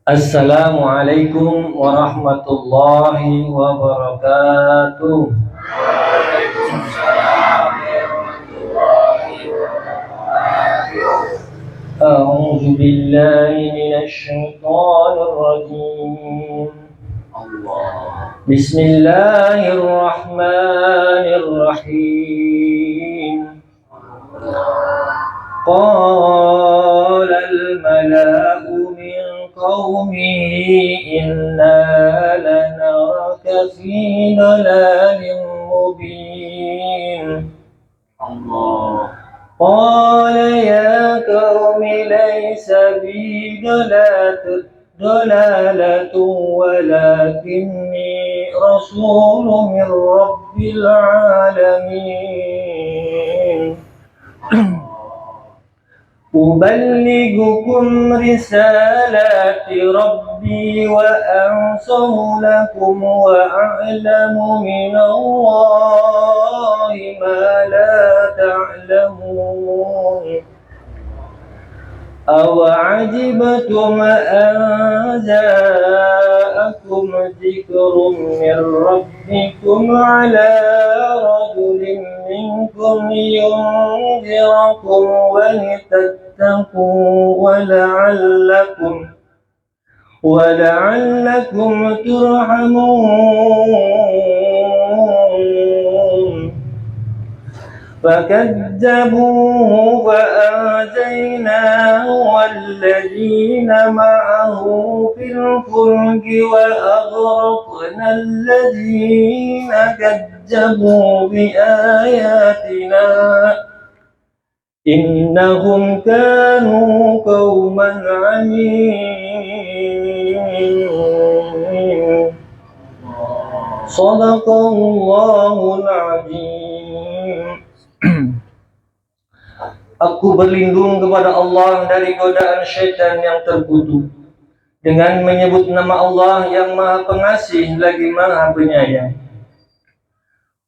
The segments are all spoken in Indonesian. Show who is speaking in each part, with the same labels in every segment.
Speaker 1: Assalamualaikum warahmatullahi wabarakatuh. A'udzu billahi minasy syaithanir rajim. Bismillahirrahmanirrahim. Qala al-mala'u min qaumihi inna lanaraka fi dalalin mubin. Qala ya qaumi laysa bi dalalatu walakinni rasulun min rabbil alamin. أبلغكم رسالات ربي وأنصح لكم وأعلم من الله ما لا تعلمون أوعجبتم أن جاءكم ذكر من ربكم على رجل منكم ينذركم ولتتقوا ولعلكم ترحمون. فكذبوه فأنجيناه والذين معه في الفلك وأغرقنا الذين كذبوا بآياتنا إنهم كانوا قوما عمين. صدق الله العظيم. Aku berlindung kepada Allah dari godaan syaitan yang terkutuk dengan menyebut nama Allah yang Maha Pengasih lagi Maha Penyayang.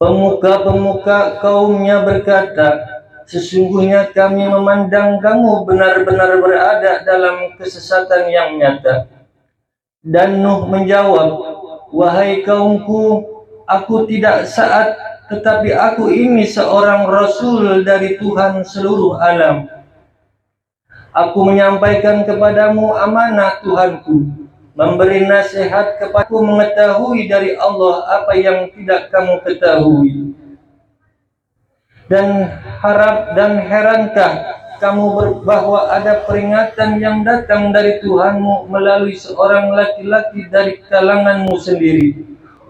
Speaker 1: Pemuka-pemuka kaumnya berkata, sesungguhnya kami memandang kamu benar-benar berada dalam kesesatan yang nyata. Dan Nuh menjawab, wahai kaumku, aku tidak saat, tetapi aku ini seorang rasul dari Tuhan seluruh alam. Aku menyampaikan kepadamu amanah Tuhanku, memberi nasihat kepadaku mengetahui dari Allah apa yang tidak kamu ketahui. Dan herankah kamu bahwa ada peringatan yang datang dari Tuhanmu melalui seorang laki-laki dari kalanganmu sendiri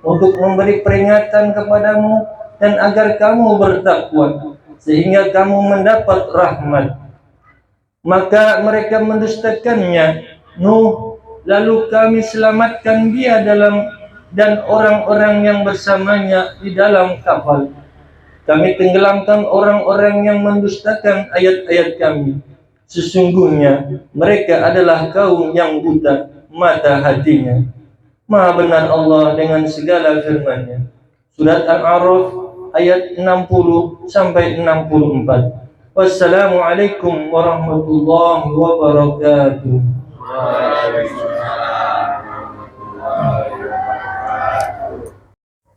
Speaker 1: untuk memberi peringatan kepadamu dan agar kamu bertakwa sehingga kamu mendapat rahmat. Maka mereka mendustakannya Nuh, lalu kami selamatkan dia dan orang-orang yang bersamanya di dalam kapal. Kami tenggelamkan orang-orang yang mendustakan ayat-ayat kami. Sesungguhnya mereka adalah kaum yang buta mata hatinya. Maha benar Allah dengan segala firman-Nya. Surat Al-A'raf ayat 60 sampai 64. Wassalamualaikum warahmatullahi wabarakatuh.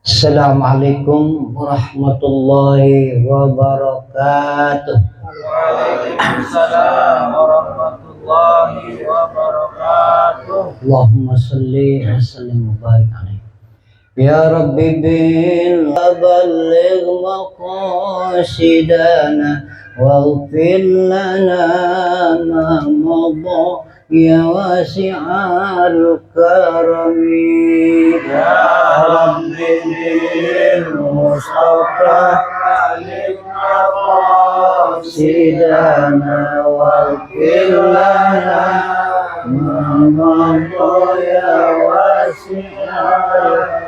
Speaker 2: Assalamualaikum warahmatullahi wabarakatuh.
Speaker 1: Waalaikumsalam warahmatullahi wabarakatuh.
Speaker 2: Allahumma salli wa sallim wa barik alaihi. Ya Rabbi bil baligh maqasidana waghfir lana ma madha ya wasi'al karami.
Speaker 1: Ya Rabbi bil Mustafa baligh maqasidana waghfir lana ma madha ya wasi'al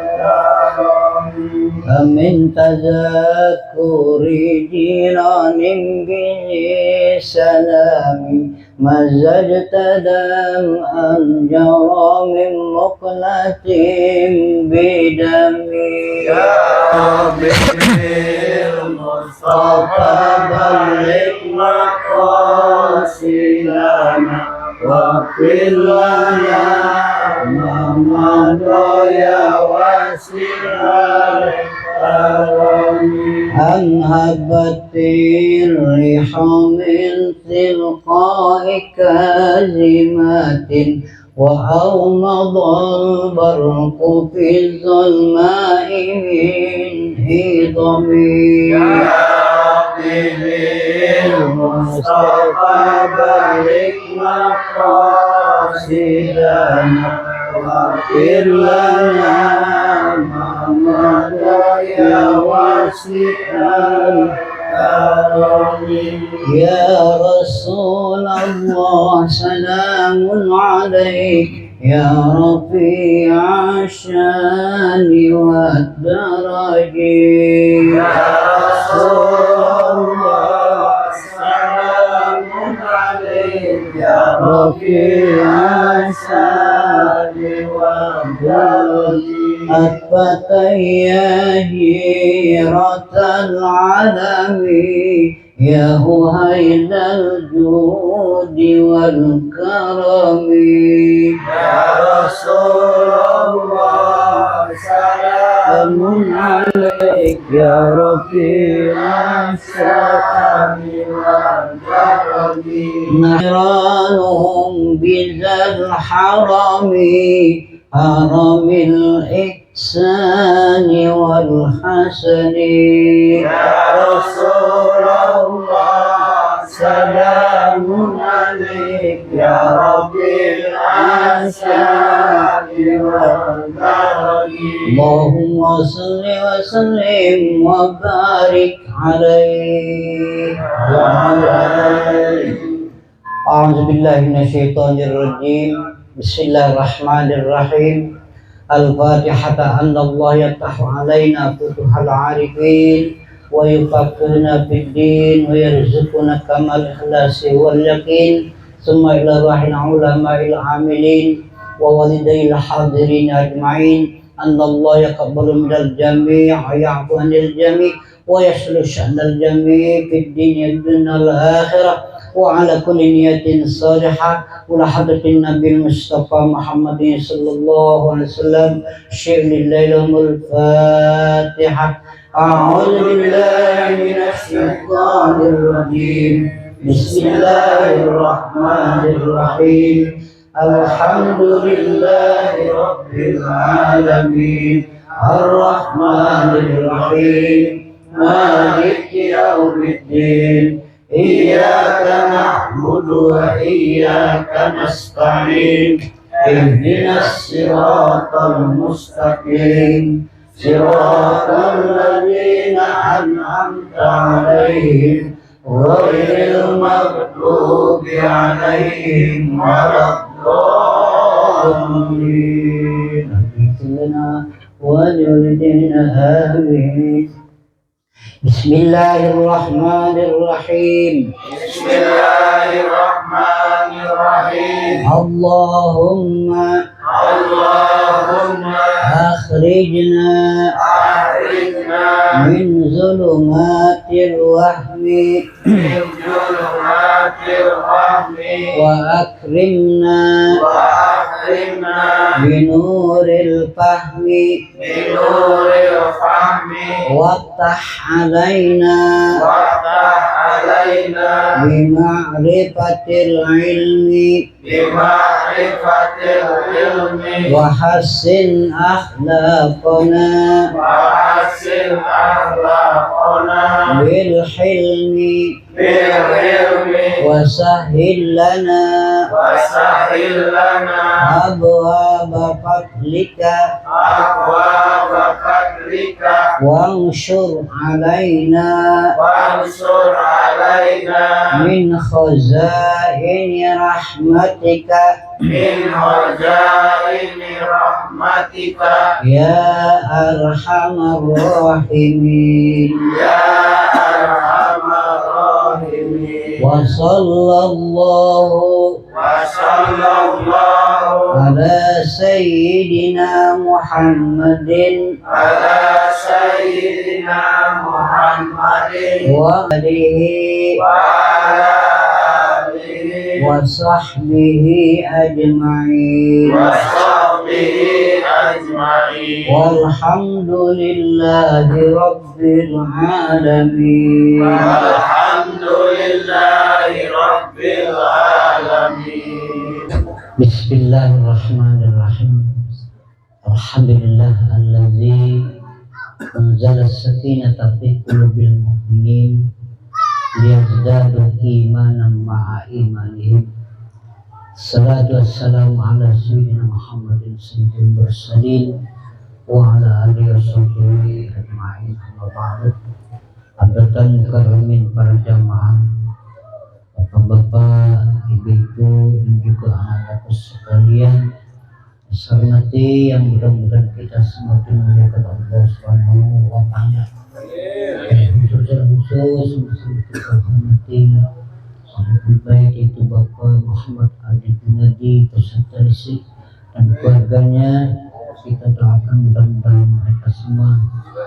Speaker 2: Amin tazakuri jiranin bihi salami mazajta dam'an jara min muqlatin bidami.
Speaker 1: Ya Rabbi Mustafa baligh maqasidana waghfir lana
Speaker 2: أنهبت الريح من تلقاء كاظمات وأومض البرق في الظلماء من هضم المصطفى بارك مقاصدنا واغفر لنا ما مضى يا واسع الكرم يا رسول الله سلام عليك يا رفيع الشان والدرج يا رسول الله سلام عليك يا رفيع الشان والدرج أثبت يا جيرة العالم يا هيل الجود والكرم يا رسول الله سلام عليك يا رفيع الشان والكرم نيرانهم بذا الحرم حرم الإحسان والحسن يا رسول الله سلام عليك يا ربي الأنساب والكرم اللهم صل وسلم وبارك عليه وعلى آله. أعوذ بالله من الشيطان الرجيم. بسم الله الرحمن الرحيم. الفاتحة. أن الله يفتح علينا فتوح العارفين ويفقهنا في الدين ويرزقنا كمال الإخلاص واليقين ثم إلى روح العلماء العاملين ووالدي الحاضرين أجمعين أن الله يقبل من الجميع ويعفو عن الجميع ويصلح شأن الجميع في الدين والدنيا والآخرة وعلى كل نية صالحة ولحضرة النبي المصطفى محمد صلى الله عليه وسلم. شعر الليل الفاتحة. أعوذ بالله من الشيطان الرجيم. بسم الله الرحمن الرحيم. الحمد لله رب العالمين الرحمن الرحيم مالك يوم الدين إياك نعبد وإياك نستعين اهدنا الصراط المستقيم صراط الذين أنعمت عليهم غير المغضوب عليهم ولا الضالين. لنا ولوالدينا آمين. بسم الله الرحمن الرحيم.
Speaker 3: بسم الله الرحمن الرحيم.
Speaker 2: اللهم أخرجنا من ظلمات الوهم وأكرمنا بنور الفهم وافتح علينا بمعرفة العلم وحسن أخلاقنا بالحلم وسهل لنا أبواب فضلك وانشر علينا من خزائن رحمتك يا أرحم الراحمين. وصلى الله على سيدنا محمد وآله وصحبه أجمعين.
Speaker 3: أجمعين
Speaker 2: والحمد لله رب العالمين
Speaker 3: والحمد لله رب العالمين.
Speaker 2: Bismillahirrahmanirrahim. Alhamdulillah alladzi anzala as-sakinata fi qulubil mu'minin liyazdadu imanan ma'a imanihim. Salatu wassalamu ala sayyidina Muhammadin sayyidil mursalin wa ala alihi wasahbihi ajma'in. Amma ba'du. Abdatan mukarramin para jamaah, bapak-bapak, ibu-ibu, dan juga anak-anak sekalian, hormati yang mudah-mudahan kita semua dimuliakan Allah Subhanahu wa Ta'ala. Khusus kita hormati sahabat baik itu Bapak Muhammad Adi Gunadi beserta istri dan keluarganya. Kita doakan mudah-mudahan mereka semua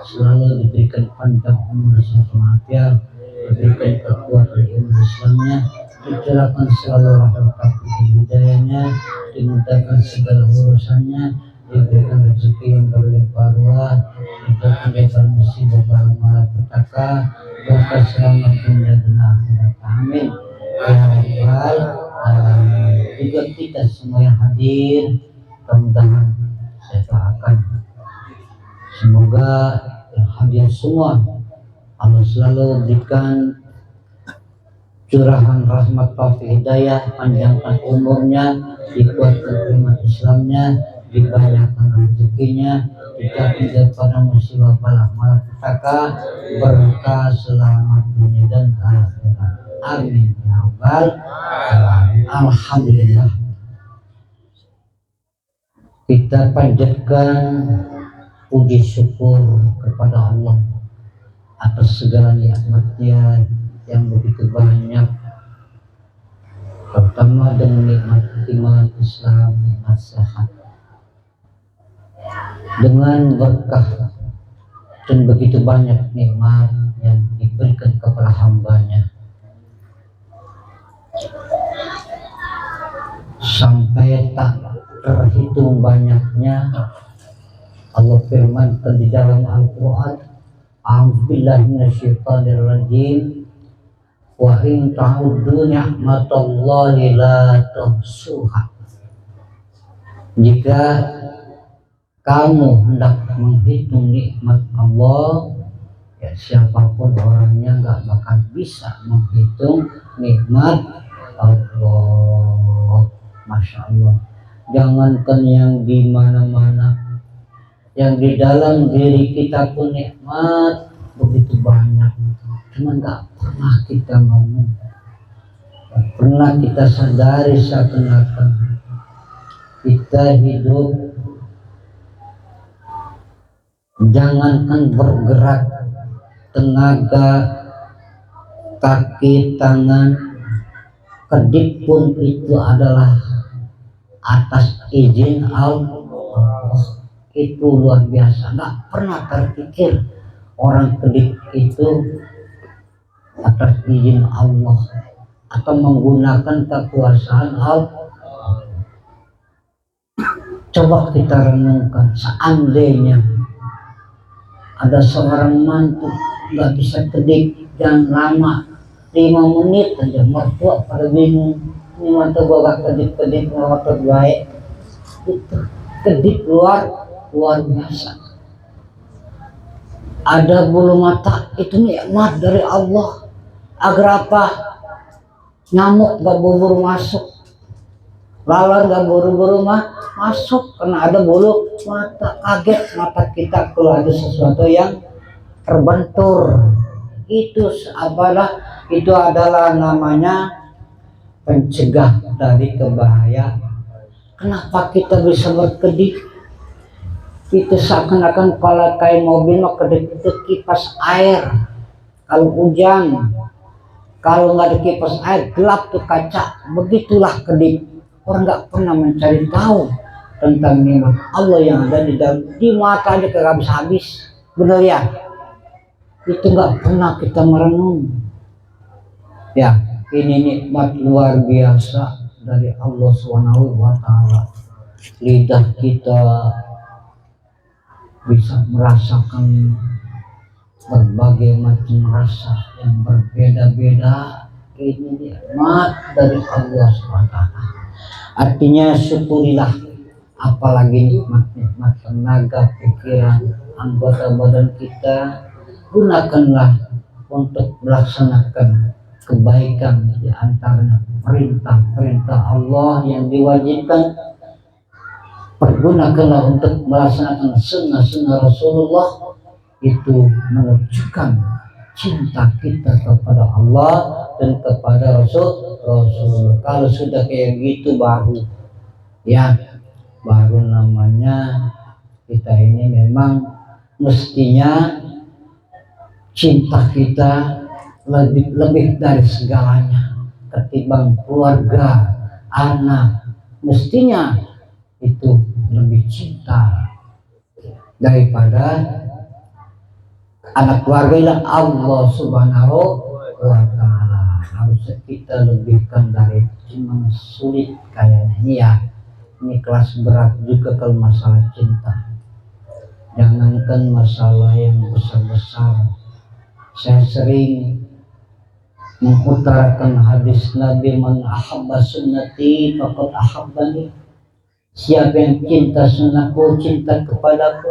Speaker 2: selalu diberikan panjang umur dan sehat walafiat, diberikan kekuatan ilmu Islamnya, dicurahkan selalu rahmat taufik hidayahnya, dimudahkan segala urusannya, diberikan rezeki yang berlimpah ruah, dijauhkan dari musibah malapetaka, berkah selamat dunia dan akhirat. Amin. Ya Rabbal alamin. Juga kita semua yang hadir, mudah-mudahan saya doakan semoga yang hadir semua Allah selalu berikan curahan rahmat taufik hidayah, panjangkan umurnya, dikuatkan iman Islamnya, dibanyakan rezekinya, dijauhkan daripada musibah bala malapetaka, berkah selamat dunia dan akhirat. Amin ya rabbal alamin. Alhamdulillah, kita panjatkan puji syukur kepada Allah atas segala nikmatnya yang begitu banyak, pertama dengan nikmat iman Islam, nikmat sehat, dengan berkah dan begitu banyak nikmat yang diberikan kepada hambanya, sampai tak terhitung banyaknya. Allah firmankan di dalam Al-Quran, a'udzubillahi minasyaitonirrajim, wa in ta'uddu ni'matallahi la tuhsuha. Jika kamu hendak menghitung nikmat Allah, ya siapapun orangnya nggak bakal bisa menghitung nikmat Allah. Masya Allah. Jangankan yang di mana-mana, yang di dalam diri kita pun nikmat begitu banyak, cuma nggak pernah kita ngomong, nggak pernah kita sadari seakan-akan kita hidup. Jangankan bergerak, tenaga, kaki, tangan, kedip pun itu adalah atas izin Allah. Itu luar biasa, nggak pernah terpikir orang kedip itu atas izin Allah atau menggunakan kekuasaan Allah. Coba kita renungkan, seandainya ada seorang mantu nggak bisa kedip, jangan lama, 5 menit aja mertua pada bingung, ini mata gua gak kedip-kedip, mata baik. Itu kedip luar biasa. Ada bulu mata, itu nikmat dari Allah. Agar apa? Nyamuk gak buru-buru masuk, lalat gak buru-buru masuk, karena ada bulu mata. Kaget mata kita kalau ada sesuatu yang terbentur. Itu adalah namanya pencegah dari kebahayaan. Kenapa kita bisa berkedip? Itu seakan-akan kalau kayak mobil mah kedip itu kipas air. Kalau hujan, kalau nggak ada kipas air gelap tuh kaca. Begitulah kedip. Orang nggak pernah mencari tahu tentang nikmat Allah yang ada di mata aja kagak habis-habis. Bener ya? Itu nggak pernah kita merenung. Ya, ini nikmat luar biasa dari Allah SWT. Lidah kita bisa merasakan berbagai macam rasa yang berbeda-beda. Ini nikmat dari Allah SWT. Artinya syukurilah, apalagi nikmat-nikmat tenaga, pikiran, anggota badan kita, gunakanlah untuk melaksanakan kebaikan di antara perintah-perintah Allah yang diwajibkan. Pergunakanlah untuk melaksanakan sunnah-sunnah Rasulullah, itu menunjukkan cinta kita kepada Allah dan kepada Rasulullah. Kalau sudah kayak gitu baru namanya kita ini memang mestinya cinta kita lebih dari segalanya ketimbang keluarga, anak. Mestinya itu lebih cinta daripada anak keluarga Allah Subhanahu wa Ta'ala. Harusnya kita lebihkan dari cuma sulit kayaknya ini ya. Ini kelas berat juga kalau masalah cinta. Jangankan masalah yang besar-besar. Saya sering mengutarakan hadis Nabi, man ahabba sunnati faqad ahabbani. Siapa yang cinta sunnahku, cinta kepadaku.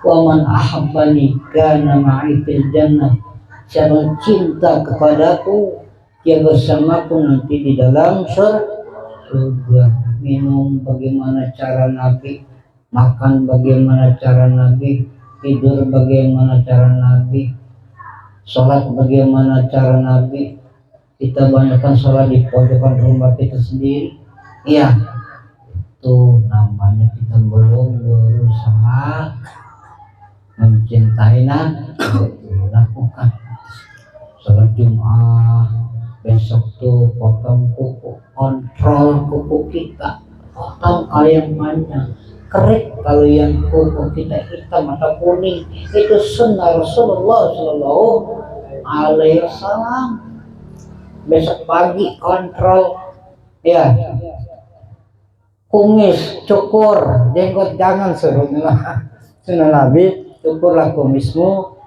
Speaker 2: Wa man ahabbani kana ma'i fil jannah. Siapa yang cinta kepadaku, dia bersamaku nanti di dalam surga. Minum bagaimana cara Nabi, makan bagaimana cara Nabi, tidur bagaimana cara Nabi, sholat bagaimana cara Nabi. Kita banyakkan sholat di pojokan rumah kita sendiri. Iya, itu namanya kita belum berusaha mencintai Nabi. Lakukan sholat Jumat, besok tuh potong kuku, kontrol kuku kita, potong yang banyak, kerik kalau yang kuku kita hitam atau kuning, itu sunnah Rasulullah Shallallahu Alaihi Wasallam. Besok pagi kontrol ya, kumis cukur, jenggot jangan, sunnah Nabi, cukurlah kumismu,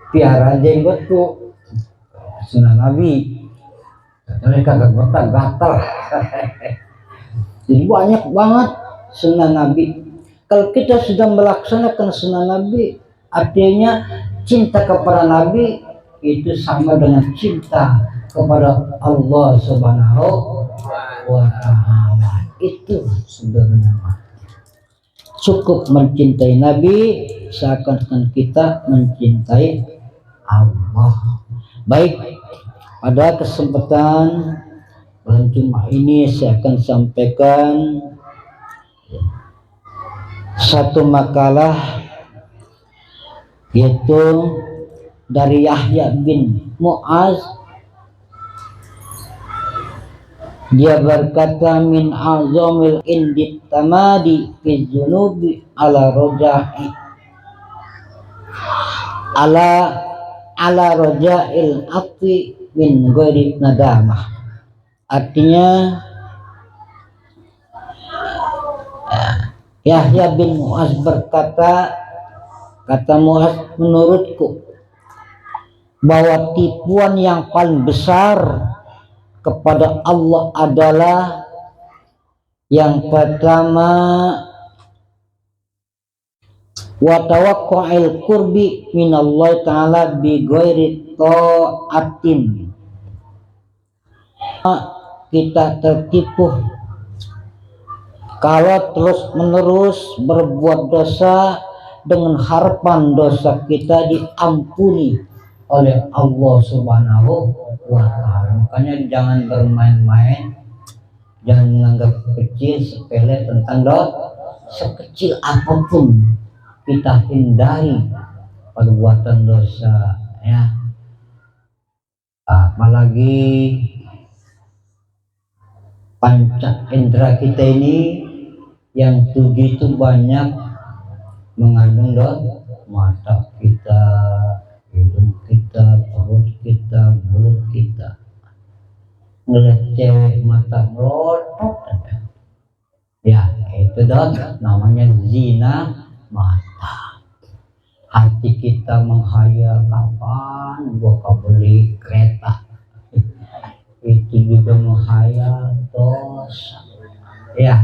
Speaker 2: piara jenggotku, sunnah Nabi. Mereka gatal. Jadi banyak banget sunnah Nabi. Kalau kita sudah melaksanakan sunnah Nabi, artinya cinta kepada Nabi itu sama dengan cinta kepada Allah Subhanahu wa Ta'ala. Itu sebenarnya cukup mencintai Nabi seakan-akan kita mencintai Allah. Baik, pada kesempatan bulan Jumat ini saya akan sampaikan satu makalah, yaitu dari Yahya bin Mu'az. Dia berkata, min azamil indit tamadi fi junubi ala roja'i ala roja'il afi min ghairi nadamah. Artinya Yahya bin Mu'az berkata, kata Mu'az, menurutku bahwa tipuan yang paling besar kepada Allah adalah yang pertama, wa tawaqqu'il qurbi minallah ta'ala bi ghairi ta'atin. Kita tertipu kalau terus menerus berbuat dosa dengan harapan dosa kita diampuni oleh Allah Subhanahu wa Ta'ala. Makanya jangan bermain-main, jangan menganggap kecil sepele tentang dosa. Sekecil apapun kita hindari perbuatan dosa ya. Apalagi panca indera kita ini yang 7 itu banyak mengandung dosa. Mata kita, hidung kita, perut kita, mulut kita. Ngeliat cewek mata melotot ya, itu dosa, namanya zina mata. hati kita menghayal kapan gua beli kereta, itu juga menghayal dosa. Ya,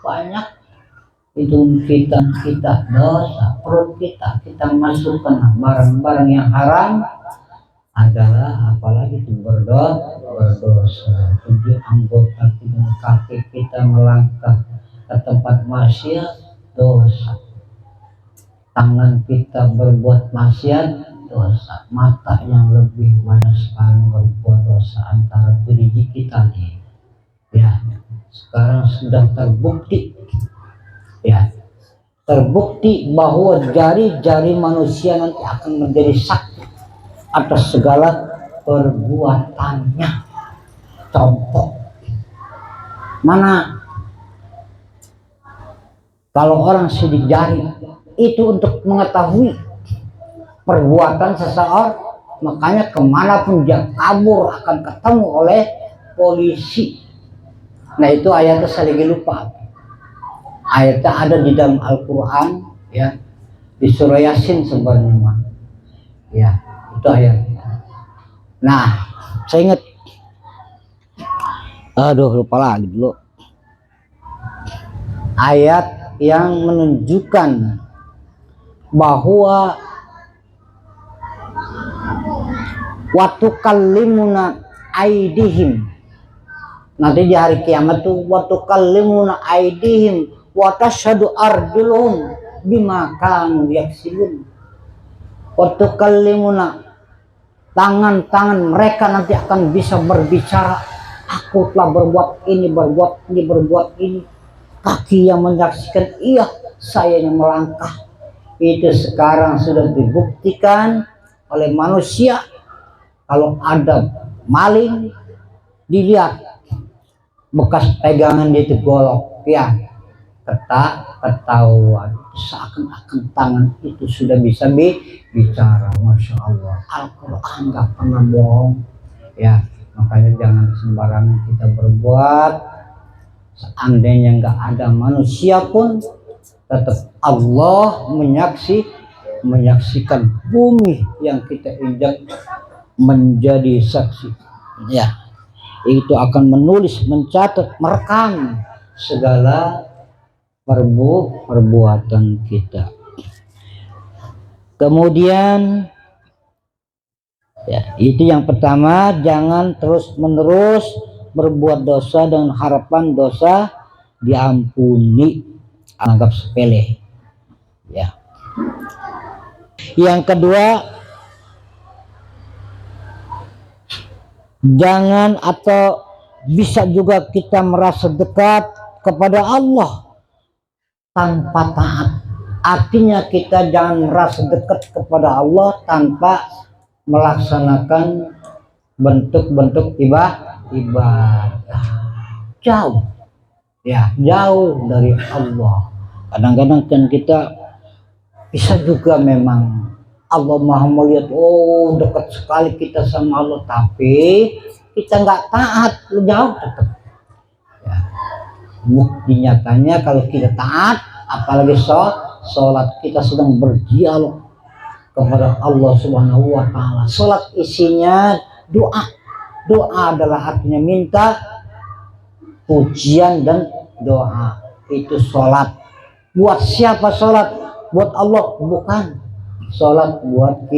Speaker 2: banyak itu kita dosa, perut kita masukkan barang-barang yang haram adalah apalagi itu berdosa. Tujuh anggota tubuh kaki kita melangkah ke tempat maksiat dosa, tangan kita berbuat maksiat dosa, mata yang lebih banyak sekali berbuat dosa antara diri kita nih. Ya, sekarang sudah terbukti, ya, terbukti bahwa jari-jari manusia nanti akan menjadi saksi atas segala perbuatannya. Contoh, mana kalau orang sidik jari itu untuk mengetahui perbuatan seseorang, makanya kemanapun dia kabur akan ketemu oleh polisi. Nah itu ayatnya saya lagi lupa. Ayatnya ada di dalam Al-Quran, ya, di surah Yasin sebenarnya, ya, itu ayatnya. Nah, saya ingat, aduh lupa lagi dulu, ayat yang menunjukkan bahwa waktu kalimuna aidihim, nanti di hari kiamat tuh waktu kalimuna aidihim wa tashhadu arjuluhum bima kanu yaksibun. Waktu kalimuna, tangan-tangan mereka nanti akan bisa berbicara, aku telah berbuat ini, berbuat ini. Kaki yang menyaksikan, iya saya yang melangkah. Itu sekarang sudah dibuktikan oleh manusia. Kalau ada maling, dilihat bekas pegangan dia itu golok, ya, ketahuan. Seakan-akan tangan itu sudah bisa bicara. Masya Allah, Al-Quran nggak pernah bohong, ya. Makanya jangan sembarangan kita berbuat. Seandainya nggak ada manusia pun, tetap Allah menyaksikan bumi yang kita injak menjadi saksi. Ya, itu akan menulis, mencatat, merekam segala perbuatan kita. Kemudian, ya, itu yang pertama, jangan terus-menerus berbuat dosa dengan harapan dosa diampuni, anggap sepele, ya. Yang kedua, jangan atau bisa juga kita merasa dekat kepada Allah tanpa taat. Artinya kita jangan merasa dekat kepada Allah tanpa melaksanakan bentuk-bentuk ibadah. Jauh, ya, jauh dari Allah. Kadang-kadang kan kita bisa juga memang Allah Maha melihat, oh dekat sekali kita sama Allah, tapi kita nggak taat, jauh tetap. Ya. Bukti nyatanya kalau kita taat, apalagi sholat kita sedang berdialog kepada Allah Subhanahu wa Ta'ala. Sholat isinya doa. Doa adalah artinya minta, pujian dan doa. Itu sholat. Buat siapa sholat? Buat Allah? Bukan. Sholat buat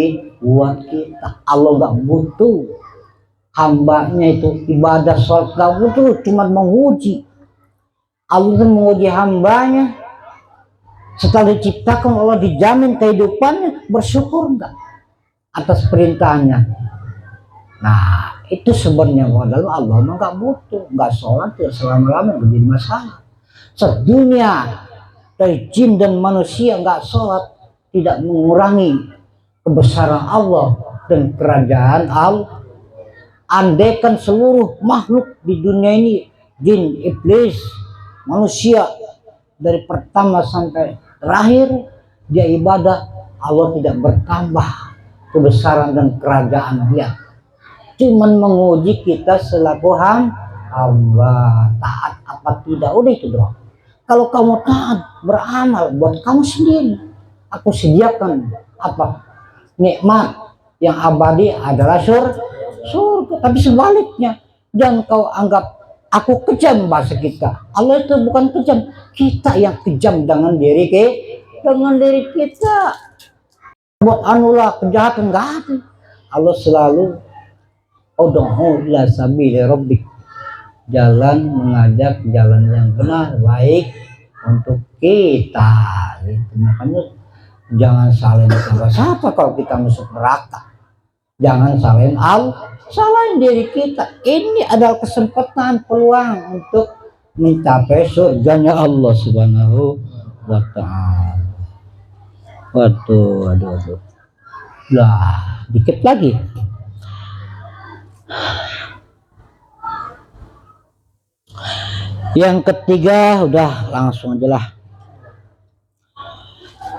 Speaker 2: kita. Allah nggak butuh. Hambanya itu ibadah sholat nggak butuh, cuma menguji. Allah itu menguji hambanya. Setelah diciptakan Allah dijamin kehidupannya, bersyukur nggak atas perintahnya. Nah itu sebenarnya modal Allah mah nggak butuh, nggak sholat ya selama-lama menjadi masalah. Sedunia dari jin dan manusia nggak sholat tidak mengurangi kebesaran Allah dan kerajaan Allah. Andaikan seluruh makhluk di dunia ini, jin, iblis, manusia, dari pertama sampai terakhir dia ibadah, Allah tidak bertambah kebesaran dan kerajaan dia. Cuman menguji kita selaku hamba, taat apa tidak, udah itu doang. Kalau kamu taat, beramal buat kamu sendiri, aku sediakan apa nikmat yang abadi adalah surga. Tapi sebaliknya, jangan kau anggap aku kejam. Bahasa kita, Allah itu bukan kejam, kita yang kejam dengan diri kita. Buat anulah kejahatan nggak ada. Allah selalu ud'u ila sabili rabbik, jalan mengajak jalan yang benar baik untuk kita gitu. Makanya jangan salahin siapa kalau kita masuk neraka, jangan salahin Allah, salahin diri kita. Ini adalah kesempatan, peluang untuk mencapai surganya Allah Subhanahu wa ta'ala. Waduh. Lah, dikit lagi. Yang ketiga, udah langsung aja lah.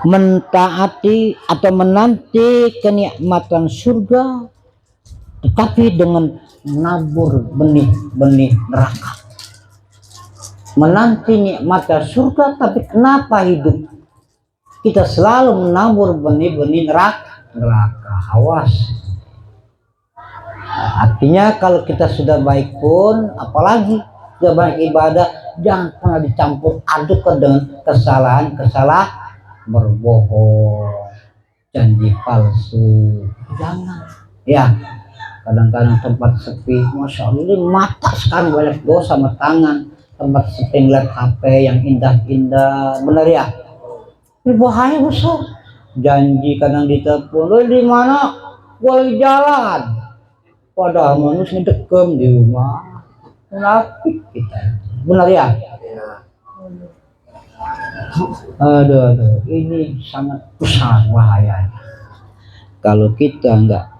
Speaker 2: Mentaati atau menanti kenikmatan surga, tetapi dengan menabur benih-benih neraka. Menanti nikmatnya surga, tapi kenapa hidup kita selalu menabur benih-benih neraka? Awas. Artinya kalau kita sudah baik pun, apalagi sudah banyak ibadah, jangan pernah dicampur aduk dengan kesalahan berbohong, janji palsu, jangan. Ya, kadang-kadang tempat sepi, masya Allah, ini mata sekarang banyak dosa sama tangan, tempat sepi ngeliat HP yang indah-indah, bener ya? Ini bahaya besar. Janji kadang ditelepon, lo di mana? Gua lagi jalan. Padahal manusia dekem di rumah. Munafik kita. Benar ya? Aduh, ini sangat besar bahayanya. Kalau kita enggak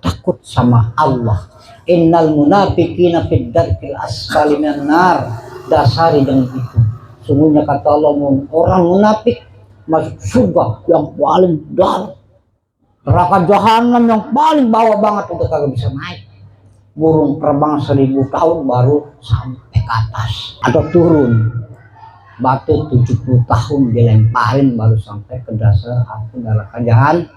Speaker 2: takut sama Allah. Innal munafiqina fid darkil asfali minan nar. Dasari dengan itu. Sungguhnya kata Allah, orang munafik masuk surga yang paling dalam, neraka jahanam yang paling bawah banget, untuk kagak bisa naik. Burung terbang 1000 tahun baru sampai ke atas atau turun. Batu 70 tahun dilemparin baru sampai ke dasar api neraka jahanam.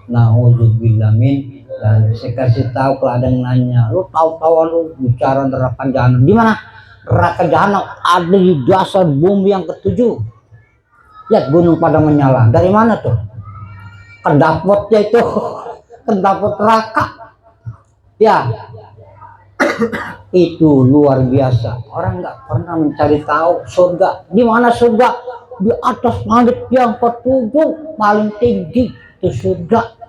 Speaker 2: Nauzubillah min. Dan saya kasih tahu kalau ada yang nanya, lu tahu-tahuan lu bicara neraka jahanam di mana? Neraka jahanam ada di dasar bumi yang ke-7. Lihat gunung pada menyala. Dari mana tuh? Kedapotnya itu, kedapot neraka. Ya, itu luar biasa. Orang nggak pernah mencari tahu surga. Di mana surga? Di atas langit yang ke-7, paling tinggi itu surga.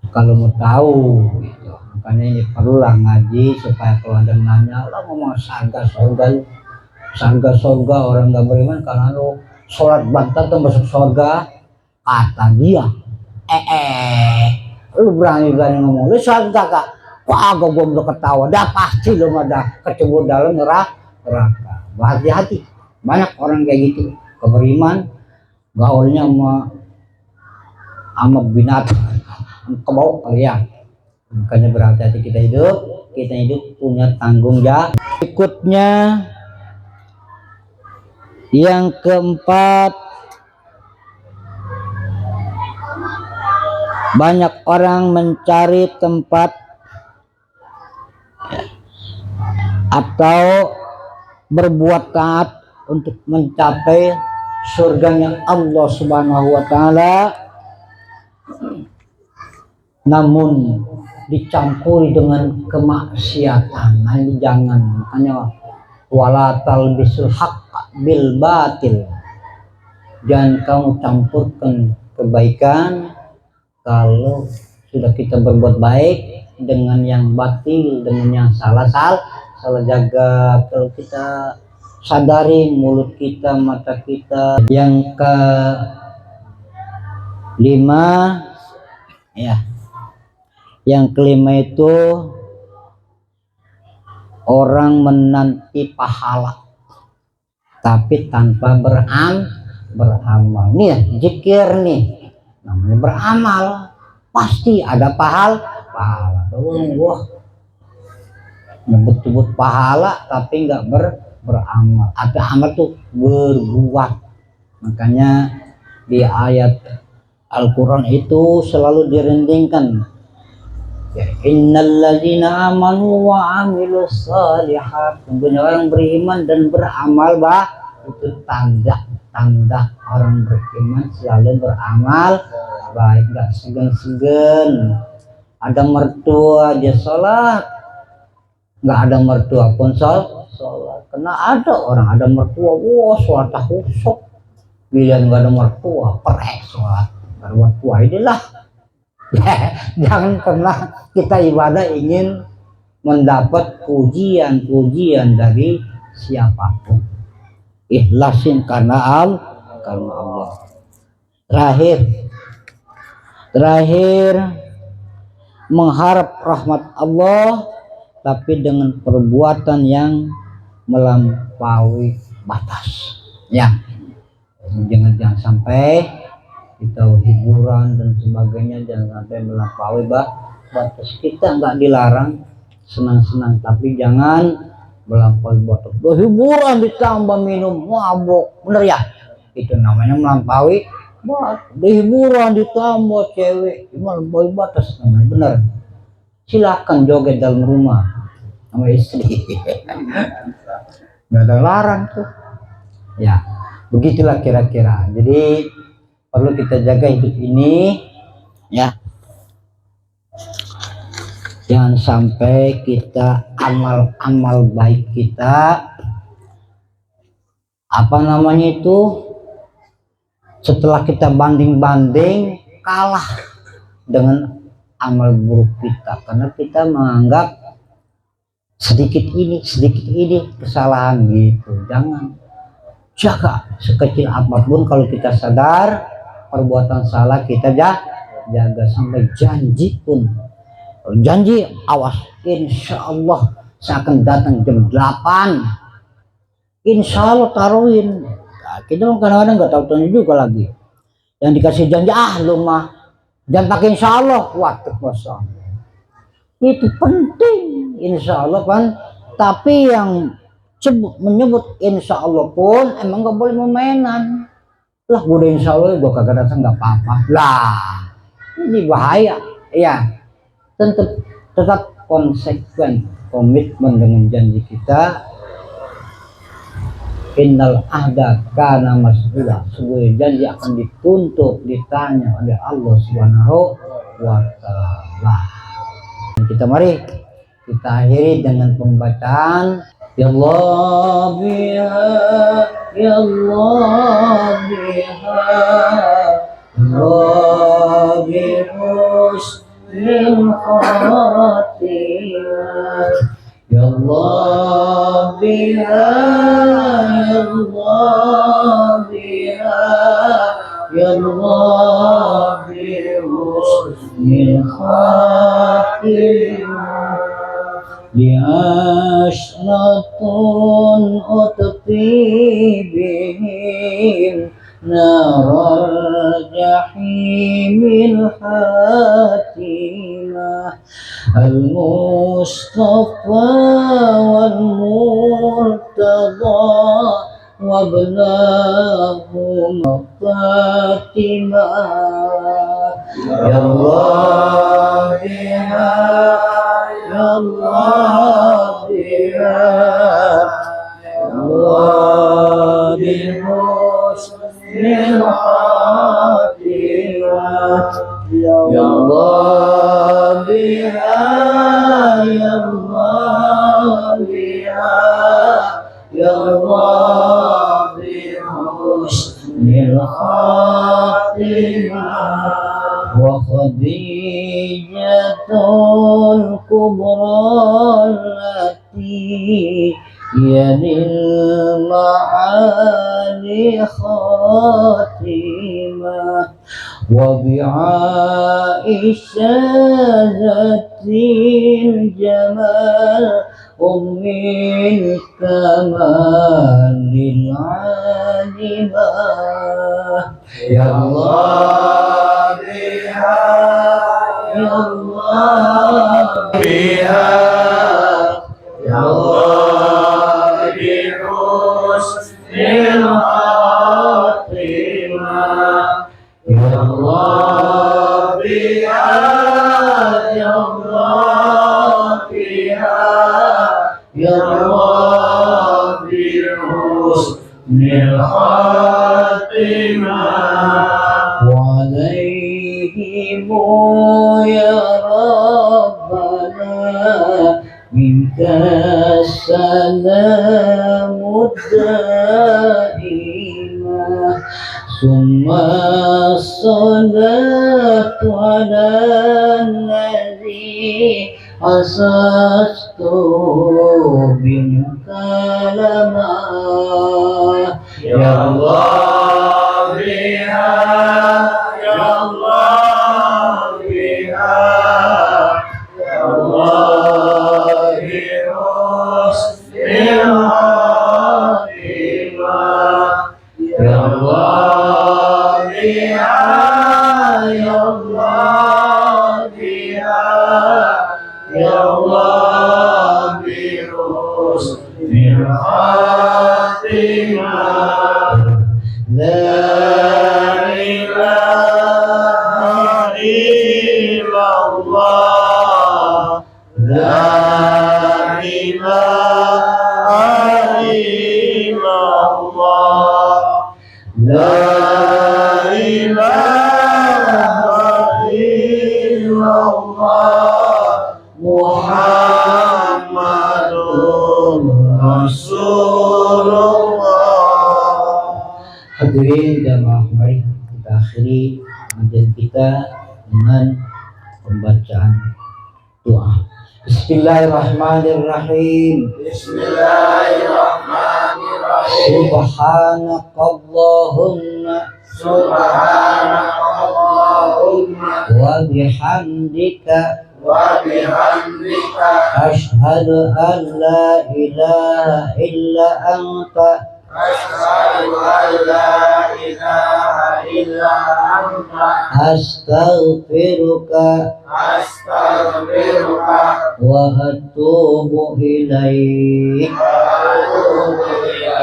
Speaker 2: Kalau mau tahu, gitu. Makanya ini perlulah ngaji supaya kalau ada yang nanya, lo ngomong surga, orang nggak beriman karena lo sholat bantat tuh masuk surga, kata dia. Lu berani ngomong lu surga kak? Wah, gue belum ketawa. Dah pasti lu ada kecebur dalam neraka. Hati-hati. Banyak orang kayak gitu, keberiman, gaulnya sama binatang, kebau kali ya. Makanya berhati-hati kita hidup punya tanggung jawab. Berikutnya yang keempat, banyak orang mencari tempat atau berbuat taat untuk mencapai surganya Allah Subhanahu wa ta'ala, namun dicampuri dengan kemaksiatan. Nah, ini jangan. Makanya wala talbisul haqq bil batil, jangan kamu campurkan kebaikan kalau sudah kita berbuat baik dengan yang batil, dengan yang salah jaga. Kalau kita sadari mulut kita, mata kita. Yang kelima itu orang menanti pahala tapi tanpa beramal. Nih ya, zikir nih namanya beramal, pasti ada pahala. Wah, nyebut pahala tapi nggak beramal. Ada amal tuh berbuat. Makanya di ayat Al-Quran itu selalu direndingkan. Ya, innalladzina amanu wa amilus shalihat. Orang beriman dan beramal itu tanda orang beriman selalu beramal baik, gak segan-segan. Ada mertua aja sholat, nggak ada mertua pun sholat. Karena ada orang ada mertua, wah sholat khusuk. Bila nggak ada mertua, perek sholat. Nggak ada mertua inilah. Jangan pernah kita ibadah ingin mendapat pujian dari siapapun. Ikhlasin karena Allah. Terakhir mengharap rahmat Allah tapi dengan perbuatan yang melampaui batas. Ya, jangan sampai kita hiburan dan sebagainya, jangan sampai melampaui batas. Kita nggak dilarang senang-senang, tapi jangan melampaui batas. Hiburan ditambah minum mabok, bener ya? Itu namanya melampaui batas. Hiburan ditambah cewek, melampaui batas namanya, bener. Silakan joget dalam rumah sama istri. Nggak ada larang tuh. Ya, begitulah kira-kira. Jadi perlu kita jaga hidup ini, ya. Jangan sampai kita amal baik kita setelah kita banding-banding kalah dengan amal buruk kita, karena kita menganggap sedikit ini kesalahan gitu. Jangan, jaga sekecil apapun. Kalau kita sadar perbuatan salah, kita jaga. Sampai janji pun, janji awas, insya Allah saya akan datang jam 8, insya Allah taruhin. Nah, kita kadang-kadang nggak tahu juga lagi yang dikasih janji, lu mah jangan pakai insya Allah, waktu kosong itu penting. Insya Allah kan, tapi yang menyebut insya Allah pun emang nggak boleh memainan lah. Gue udah insya Allah gue kagak datang nggak apa-apa lah, ini bahaya ya. Tetap konsekuen, komitmen dengan janji kita. Innal ahda kana mas'ula, sebuah janji akan dituntut, ditanya oleh Allah Subhanahu wa ta'ala. Mari kita akhiri dengan pembacaan ya Allah biha, ya Allah biha, Allah bihusnil khatimah, ya Allah biha, ya Allah biha, ya Allah bihusnil khatimah, li'ashratun utfi bihim naral jahimil hatimah, al-mustafa wal murtada wabnahum Fatimah, ya Allah biha, ya Allah biha, ya Allah bihusnil khatimah, ya Allah biha, ya Allah biha, ya Allah bihusnil khatimah, wa khadijatul kubra allati yadil ma'ali khatimah, wa bi'aisyah zatil jamal ummil kamalil alimah, ya Allah biha, ya Allah biha, ya Allah bihusnil khatimah, وعليهم يا ربنا منك السلام الدائم ثم الصلاة على الذي أسست منك لما
Speaker 3: يا الله بها يا الله بها يا الله بحسن الخاتمة يا الله بها يا الله بها يا الله بحسن الخاتمة
Speaker 2: لا
Speaker 3: إله إلا الله لا إله إلا الله لا إله إلا الله محمد رسول الله.
Speaker 2: Hadirin jamaah, mari kita akhiri kajian kita dengan pembacaan doa. Bismillahirrahmanirrahim.
Speaker 3: Bismillahirrahmanirrahim.
Speaker 2: Subhanakallahumma
Speaker 3: Subhanakallahumma
Speaker 2: wa bihamdika
Speaker 3: wa bihamdika
Speaker 2: asyhadu an la ilaha illa anta
Speaker 3: asyhadu an la ilaha illa anta
Speaker 2: astaghfiruka
Speaker 3: astaghfiruka
Speaker 2: wa atubu ilaik.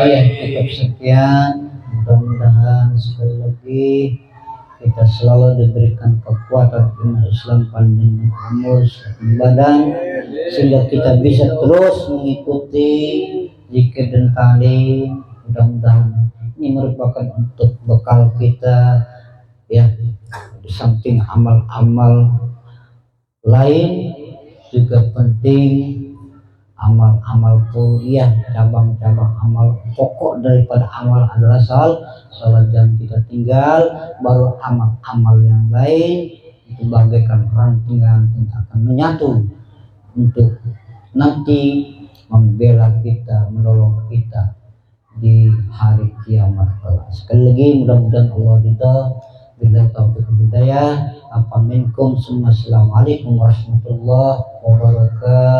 Speaker 2: Iya, cukup sekian. Mudah-mudahan sekali lagi kita selalu diberikan kekuatan iman Islam, panjang umur, sehat badan, sehingga kita bisa terus mengikuti zikir dan talim. Mudah-mudahan ini merupakan untuk bekal kita, ya, di samping amal-amal lain juga penting amal-amal kuliah, cabang-cabang amal pokok daripada amal adalah salat jangan kita tinggal, baru amal-amal yang lain itu bagaikan ranting-ranting akan menyatu untuk nanti membela kita, menolong kita di hari kiamat kelak. Sekali lagi mudah-mudahan Allah ridha. Billahi taufiq wal hidayah. Assalamualaikum warahmatullahi wabarakatuh.